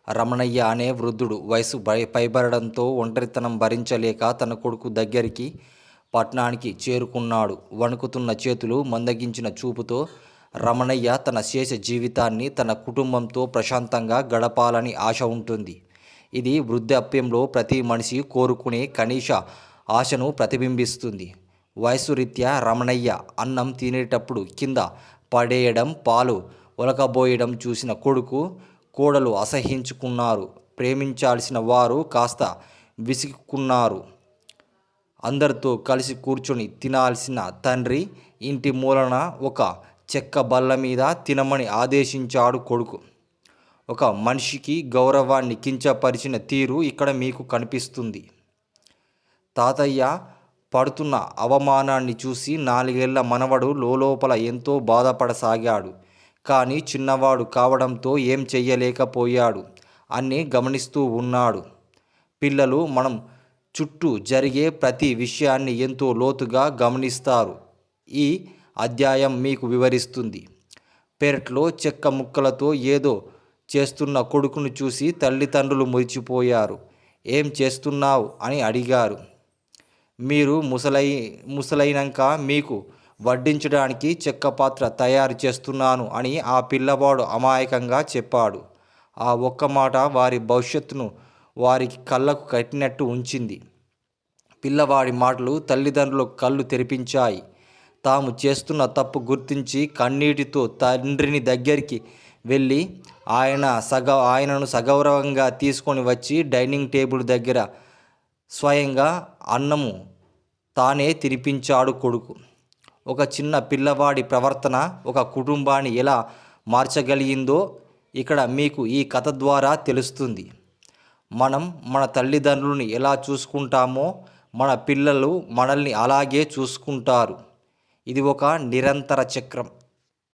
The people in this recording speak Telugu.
రమణయ్య అనే వృద్ధుడు వయసు పైబడడంతో ఒంటరితనం భరించలేక తన కొడుకు దగ్గరికి పట్నానికి చేరుకున్నాడు. వణుకుతున్న చేతులు, మందగించిన చూపుతో రమణయ్య తన శేష జీవితాన్ని తన కుటుంబంతో ప్రశాంతంగా గడపాలని ఆశ ఉంటుంది. ఇది వృద్ధాప్యంలో ప్రతి మనిషి కోరుకునే కనీస ఆశను ప్రతిబింబిస్తుంది. వయసు రీత్యా రమణయ్య అన్నం తినేటప్పుడు కింద పడేయడం, పాలు ఒలకబోయడం చూసిన కొడుకు, కోడలు అసహ్యించుకున్నారు. ప్రేమించాల్సిన వారు కాస్త విసుక్కున్నారు. అందరితో కలిసి కూర్చొని తినాల్సిన తండ్రి ఇంటి మూలన ఒక చెక్క బల్ల మీద తినమని ఆదేశించాడు కొడుకు. ఒక మనిషికి గౌరవాన్ని కించపరిచిన తీరు ఇక్కడ మీకు కనిపిస్తుంది. తాతయ్య పడుతున్న అవమానాన్ని చూసి 4 ఏళ్ల మనవడు లోలోపల ఎంతో బాధపడసాగాడు. కానీ చిన్నవాడు కావడంతో ఏం చెయ్యలేకపోయాడు. అన్నీ గమనిస్తూ ఉన్నాడు. పిల్లలు మనం చుట్టూ జరిగే ప్రతి విషయాన్ని ఎంతో లోతుగా గమనిస్తారు. ఈ అధ్యాయం మీకు వివరిస్తుంది. పెరట్లో చెక్క ముక్కలతో ఏదో చేస్తున్న కొడుకును చూసి తల్లిదండ్రులు మురిచిపోయారు. ఏం చేస్తున్నావు అని అడిగారు. మీరు ముసలైనాక మీకు వడ్డించడానికి చెక్క పాత్ర తయారు చేస్తున్నాను అని ఆ పిల్లవాడు అమాయకంగా చెప్పాడు. ఆ ఒక్క మాట వారి భవిష్యత్తును వారికి కళ్ళకు కట్టినట్టు ఉంచింది. పిల్లవాడి మాటలు తల్లిదండ్రుల కళ్ళు తెరిపించాయి. తాము చేస్తున్న తప్పు గుర్తించి కన్నీటితో తండ్రిని దగ్గరికి వెళ్ళి ఆయనను సగౌరవంగా తీసుకొని వచ్చి డైనింగ్ టేబుల్ దగ్గర స్వయంగా అన్నము తానే తినిపించాడు కొడుకు. ఒక చిన్న పిల్లవాడి ప్రవర్తన ఒక కుటుంబాన్ని ఎలా మార్చగలిగిందో ఇక్కడ మీకు ఈ కథ ద్వారా తెలుస్తుంది. మనం మన తల్లిదండ్రులని ఎలా చూసుకుంటామో మన పిల్లలు మనల్ని అలాగే చూసుకుంటారు. ఇది ఒక నిరంతర చక్రం.